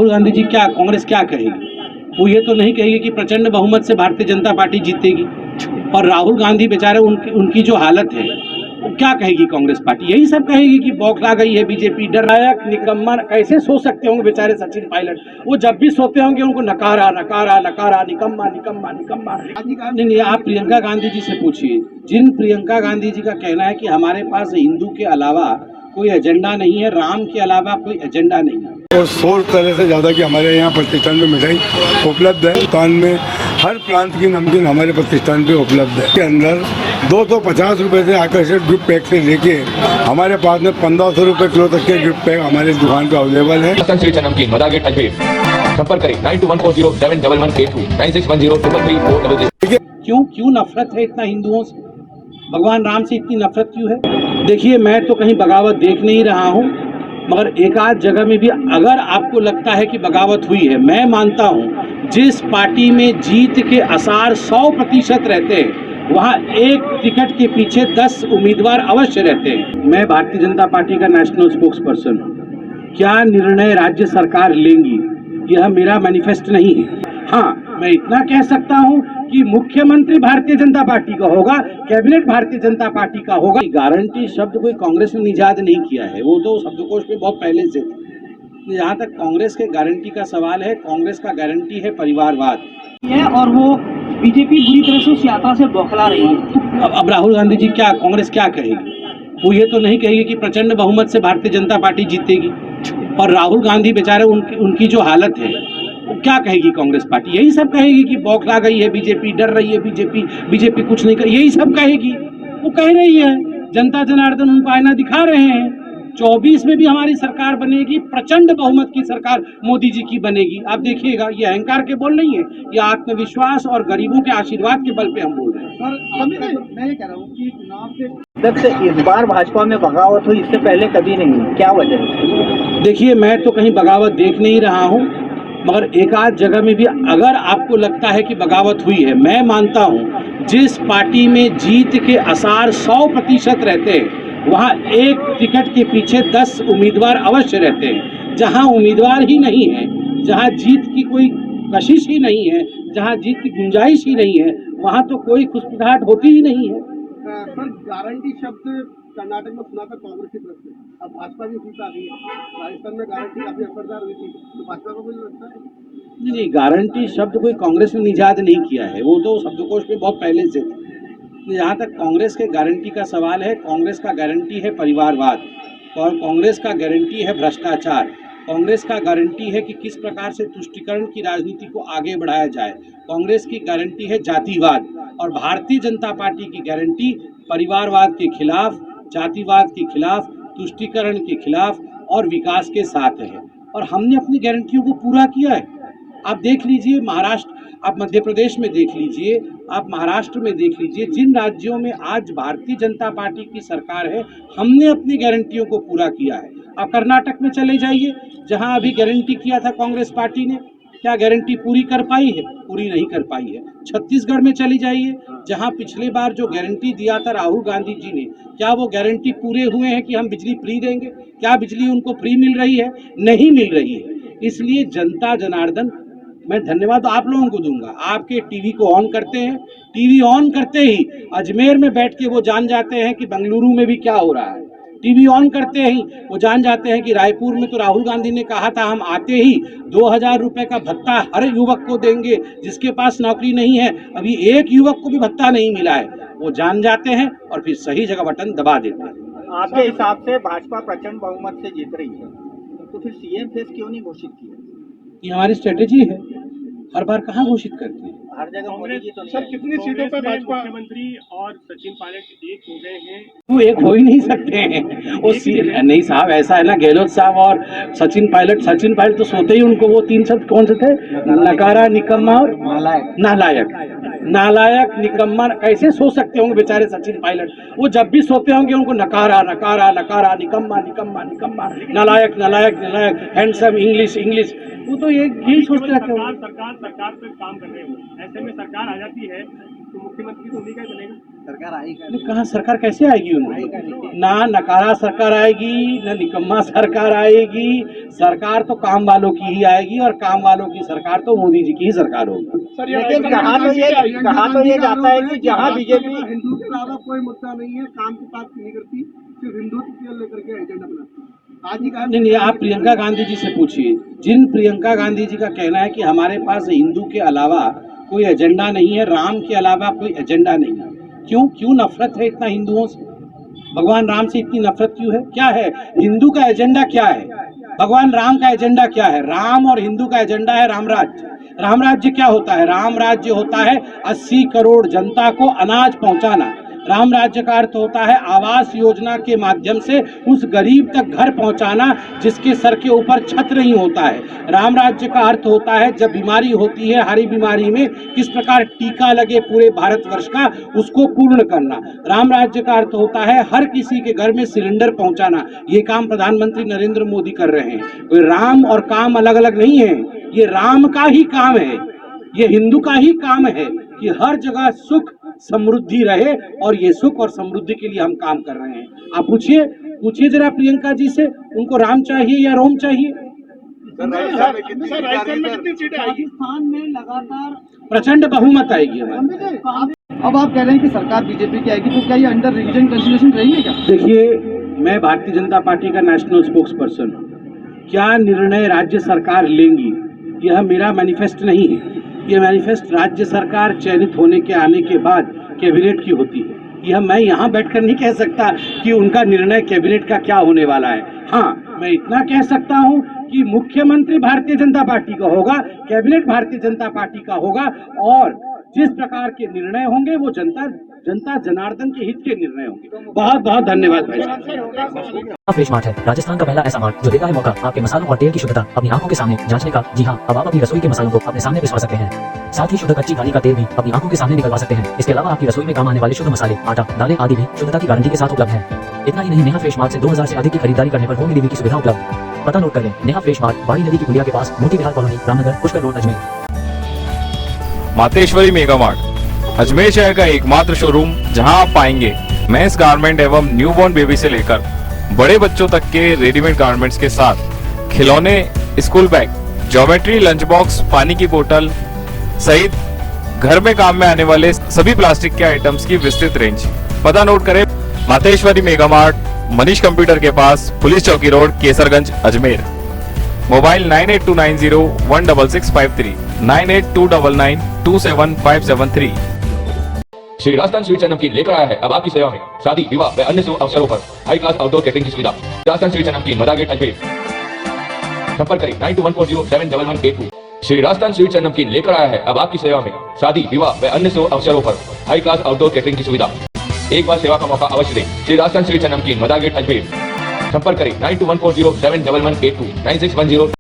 राहुल गांधी जी क्या कांग्रेस क्या कहेगी? वो ये तो नहीं कहेगी कि प्रचंड बहुमत से भारतीय जनता पार्टी जीतेगी। और राहुल गांधी बेचारे उनकी जो हालत है, वो क्या कहेगी कांग्रेस पार्टी? यही सब कहेगी कि बौखला गई है बीजेपी, डर नायक निकम्मा। कैसे सो सकते होंगे बेचारे सचिन पायलट? वो जब भी सोते होंगे उनको नकारा नकारा नकारा, निकम्मा निकम्मा निकम्मा। नहीं, आप प्रियंका गांधी जी से पूछिए। जिन प्रियंका गांधी जी का कहना है कि हमारे पास हिंदू के अलावा कोई एजेंडा नहीं है, राम के अलावा कोई एजेंडा नहीं है, और 100 तरह से ज़्यादा की हमारे यहाँ प्रतिष्ठान में मिठाई उपलब्ध है। दुकान में हर प्रांत की नमकीन हमारे प्रतिष्ठान पे उपलब्ध है। के अंदर 250 रुपये से आकर्षक गिफ्ट पैक से लेके हमारे पास में 1500 रुपये किलो तक के गिफ्ट पैक हमारे दुकान पे अवेलेबल है। संपर्क करें 9214071182 9610333400। क्यों नफरत है इतना हिंदुओं से? भगवान राम से इतनी नफरत क्यों है? देखिए, मैं तो कहीं बगावत देख नहीं रहा हूँ, मगर एक आध जगह में भी अगर आपको लगता है कि बगावत हुई है, मैं मानता हूँ जिस पार्टी में जीत के आसार 100% रहते हैं, वहाँ एक टिकट के पीछे 10 उम्मीदवार अवश्य रहते हैं। मैं भारतीय जनता पार्टी का नेशनल स्पोक्स पर्सन हूँ। क्या निर्णय राज्य सरकार लेंगी, यह मेरा मैनिफेस्ट नहीं है। हाँ, मैं इतना कह सकता हूँ कि मुख्यमंत्री भारतीय जनता पार्टी का होगा, कैबिनेट भारतीय जनता पार्टी का होगा। गारंटी शब्द कोई कांग्रेस ने निजात नहीं किया है, वो तो शब्दकोश में बहुत पहले से थे। जहाँ तक कांग्रेस के गारंटी का सवाल है, कांग्रेस का गारंटी है परिवारवाद है और वो बीजेपी बुरी तरह से उस यात्रा से बौखला रही है। अब राहुल गांधी जी क्या कांग्रेस क्या कहेगी? वो ये तो नहीं कहेगी कि प्रचंड बहुमत से भारतीय जनता पार्टी जीतेगी। और राहुल गांधी बेचारे उनकी जो हालत है, वो क्या कहेगी कांग्रेस पार्टी? यही सब कहेगी कि बौखला गई है बीजेपी, डर रही है बीजेपी कुछ नहीं कर, यही सब कहेगी। वो कह रही है, जनता जनार्दन उनको आईना दिखा रहे हैं। 24 में भी हमारी सरकार बनेगी, प्रचंड बहुमत की सरकार मोदी जी की बनेगी। आप देखिएगा, ये अहंकार के बोल नहीं है, ये आत्मविश्वास और गरीबों के आशीर्वाद के बल पे हम बोल रहे हैं। मैं ये कह रहा हूँ कि चुनाव से इस बार भाजपा में बगावत हुई, इससे पहले कभी नहीं हुई, क्या वजह है? देखिए, मैं तो कहीं बगावत देख नहीं रहा हूँ, मगर एक आध जगह में भी अगर आपको लगता है कि बगावत हुई है, मैं मानता हूँ जिस पार्टी में जीत के आसार 100% रहते हैं, वहाँ एक टिकट के पीछे 10 उम्मीदवार अवश्य रहते हैं। जहाँ उम्मीदवार ही नहीं है, जहाँ जीत की कोई कशिश ही नहीं है, जहाँ जीत की गुंजाइश ही नहीं है, वहाँ तो कोई खुशबुदाहट होती ही नहीं है। सर, गारंटी शब्द कर्नाटक में सुना था कांग्रेस की तरफ से, अब भाजपा भी उसी पे आ गई है। राजस्थान में गारंटी काफी असरदार हुई थी, तो भाजपा को भी लगता है? नहीं, गारंटी शब्द कोई कांग्रेस ने निजात नहीं किया है, वो तो शब्दकोश में बहुत पहले से थे। जहाँ तक कांग्रेस के गारंटी का सवाल है, कांग्रेस का गारंटी है परिवारवाद, और कांग्रेस का गारंटी है भ्रष्टाचार, कांग्रेस का गारंटी है कि किस प्रकार से तुष्टीकरण की राजनीति को आगे बढ़ाया जाए, कांग्रेस की गारंटी है जातिवाद, और भारतीय जनता पार्टी की गारंटी परिवारवाद के खिलाफ, जातिवाद के खिलाफ, तुष्टीकरण के खिलाफ और विकास के साथ है। और हमने अपनी गारंटियों को पूरा किया है। आप देख लीजिए महाराष्ट्र, आप मध्य प्रदेश में देख लीजिए, आप महाराष्ट्र में देख लीजिए, जिन राज्यों में आज भारतीय जनता पार्टी की सरकार है, हमने अपनी गारंटियों को पूरा किया है। आप कर्नाटक में चले जाइए, जहां अभी गारंटी किया था कांग्रेस पार्टी ने, क्या गारंटी पूरी कर पाई है? पूरी नहीं कर पाई है। छत्तीसगढ़ में चली जाइए, जहां पिछले बार जो गारंटी दिया था राहुल गांधी जी ने, क्या वो गारंटी पूरे हुए हैं कि हम बिजली फ्री देंगे? क्या बिजली उनको फ्री मिल रही है? नहीं मिल रही है। इसलिए जनता जनार्दन, मैं धन्यवाद आप लोगों को दूंगा। आपके टीवी को ऑन करते हैं, टीवी ऑन करते ही अजमेर में बैठ के वो जान जाते हैं कि बेंगलुरु में भी क्या हो रहा है। टीवी ऑन करते ही वो जान जाते हैं कि रायपुर में तो राहुल गांधी ने कहा था हम आते ही 2000 रुपए का भत्ता हर युवक को देंगे जिसके पास नौकरी नहीं है। अभी एक युवक को भी भत्ता नहीं मिला है। वो जान जाते हैं और फिर सही जगह बटन दबा देते हैं। आपके हिसाब से भाजपा प्रचंड बहुमत से जीत रही है, तो फिर सीएम फेस क्यों नहीं घोषित किया? ये हमारी स्ट्रेटेजी है, हर बार कहाँ घोषित करते हैं। हर जगह मोदी जी तो नहीं सर, है। कितनी सीटों पे भाजपा? मुख्यमंत्री और सचिन पायलट एक हो गए हैं। वो एक हो ही नहीं सकते हैं। वो नहीं साहब, ऐसा है ना, गहलोत साहब और सचिन पायलट तो सोते ही उनको वो 3 शब्द कौन से थे? नकारा, निकम्मा और नालायक निकम्मा। कैसे सो सकते होंगे बेचारे सचिन पायलट? वो जब भी सोते होंगे उनको नकारा नकारा नकारा, निकम्मा निकम्मा निकम्मा, नालायक नालायक नालायक, हैंडसम, इंग्लिश, वो तो यही सोचते रहते होंगे। सरकार पे काम कर रहे हो, ऐसे में सरकार आ जाती है तो मुख्यमंत्री तो उन्हीं का ही बनेगा। सरकार आएगा नहीं, कहाँ सरकार कैसे आएगी उनकी? ना नकारा सरकार आएगी, ना निकम्मा सरकार आएगी। सरकार तो काम वालों की ही आएगी, और काम वालों की सरकार तो मोदी जी की ही सरकार होगी। लेकिन कहा तो ये जाता है कि जहाँ बीजेपी हिंदू के अलावा कोई मुद्दा नहीं है, काम की बात नहीं करती, सिर्फ हिंदुत्व को लेकर के एजेंडा बनाती है। आज ही कहा नहीं, आप प्रियंका गांधी जी से पूछिए। जिन प्रियंका गांधी जी का कहना है कि हमारे पास हिंदू के अलावा कोई एजेंडा नहीं है, राम के अलावा कोई एजेंडा नहीं है, क्यों नफरत है इतना हिंदुओं से? भगवान राम से इतनी नफरत क्यों है? क्या है हिंदू का एजेंडा? क्या है भगवान राम का एजेंडा? क्या है? राम और हिंदू का एजेंडा है राम राज्य। राम राज्य क्या होता है? राम राज्य होता है 80 करोड़ जनता को अनाज पहुंचाना। राम राज्य का अर्थ होता है आवास योजना के माध्यम से उस गरीब तक घर पहुंचाना जिसके सर के ऊपर छत नहीं होता है। राम राज्य का अर्थ होता है जब बीमारी होती है, हरी बीमारी में किस प्रकार टीका लगे पूरे भारतवर्ष का, उसको पूर्ण करना। राम राज्य का अर्थ होता है हर किसी के घर में सिलेंडर पहुंचाना। ये काम प्रधानमंत्री नरेंद्र मोदी कर रहे हैं। तो राम और काम अलग अलग नहीं है, ये राम का ही काम है, ये हिंदू का ही काम है कि हर जगह सुख समृद्धि रहे, और ये सुख और समृद्धि के लिए हम काम कर रहे हैं। आप पूछिए जरा प्रियंका जी से, उनको राम चाहिए या रोम चाहिए? सर राजस्थान में कितनी सीटें आएगी? राजस्थान में लगातार प्रचंड बहुमत आएगी हमारी। अब आप कह रहे हैं कि सरकार बीजेपी की आएगी, तो क्या ये अंडर रिविजन कंसिडरेशन रहेगी क्या? देखिए, मैं भारतीय जनता पार्टी का नेशनल स्पोक्स पर्सन हूँ। क्या निर्णय राज्य सरकार लेंगी यह मेरा मैनिफेस्ट नहीं है। ये मैनिफेस्ट राज्य सरकार चयनित होने के आने के बाद कैबिनेट की होती है। यह मैं यहाँ बैठकर नहीं कह सकता कि उनका निर्णय कैबिनेट का क्या होने वाला है। हाँ, मैं इतना कह सकता हूँ कि मुख्यमंत्री भारतीय जनता पार्टी का होगा, कैबिनेट भारतीय जनता पार्टी का होगा, और जिस प्रकार के निर्णय होंगे वो जनता जनार्दन के हित के निर्णय होंगे। बहुत बहुत धन्यवाद भाई साहब। फ्रेश मार्ट है राजस्थान का पहला ऐसा मार्ट जो देता है मौका आपके मसालों और तेल की शुद्धता अपनी आंखों के सामने जांचने का। जी हां, अब आप अपनी रसोई के मसालों को अपने सामने पिसवा सकते हैं। साथ ही शुद्ध कच्ची घानी का तेल भी अपनी आंखों के सामने निकलवा सकते हैं। इसके अलावा आपकी रसोई में काम आने वाले शुद्ध मसाले, आटा, दालें आदि भी शुद्धता की गारंटी के साथ उपलब्ध है। इतना ही नहीं, नेहा फ्रेश मार्ट से 2000 से अधिक की खरीदारी करने पर होम डिलीवरी की सुविधा उपलब्ध। पता नोट कर लें, नेहा फ्रेश मार्ट बाड़ी नदी की पुलिया के पास, Moti Vihar colony, Ramnagar, Pushkar road, Ajmer. Mateshwari mega mart Ajmer शहर का एकमात्र शोरूम जहां आप पाएंगे मेंस गारमेंट एवं न्यूबॉर्न बेबी से लेकर बड़े बच्चों तक के रेडीमेड गारमेंट्स के साथ खिलौने, school bag, geometry, lunch box, पानी की बोतल सहित घर में काम में आने वाले सभी प्लास्टिक के आइटम्स की विस्तृत रेंज। पता नोट करें, Mateshwari mega mart, Manish computer के पास, पुलिस चौकी road, Kesarganj, Ajmer. Mobile 9829016653, 9829927573। Shri Rajasthan sweets and namkeen लेकर आया है अब आपकी सेवा में शादी, विवाह व अन्य शुभ अवसरों पर हाई क्लास आउटडोर कैटरिंग की सुविधा। राजस्थान स्वीट्स एंड नमकीन, मदा गेट, अजमेर। संपर्क करें 9214071182। श्री राजस्थान स्वीट्स एंड नमकीन लेकर आया है अब आपकी सेवा में शादी, विवाह व अन्य शुभ अवसरों पर हाई क्लास आउटडोर कैटरिंग की सुविधा। एक बार सेवा का मौका अवश्य दें। श्री राजस्थान स्वीट्स एंड नमकीन, मदा गेट, अजमेर। संपर्क करें 9214071182, 9610